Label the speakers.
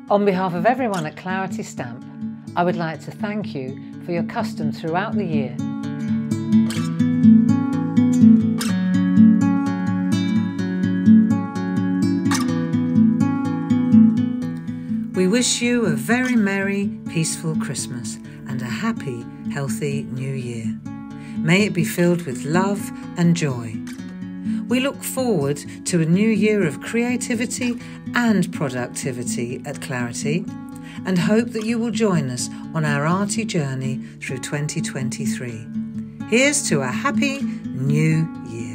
Speaker 1: On behalf of everyone at Clarity Stamp, I would like to thank you for your custom throughout the year. We wish you a very merry, peaceful Christmas and a happy, healthy New Year. May it be filled with love and joy. We look forward to a new year of creativity and productivity at Clarity and hope that you will join us on our arty journey through 2023. Here's to a happy New Year.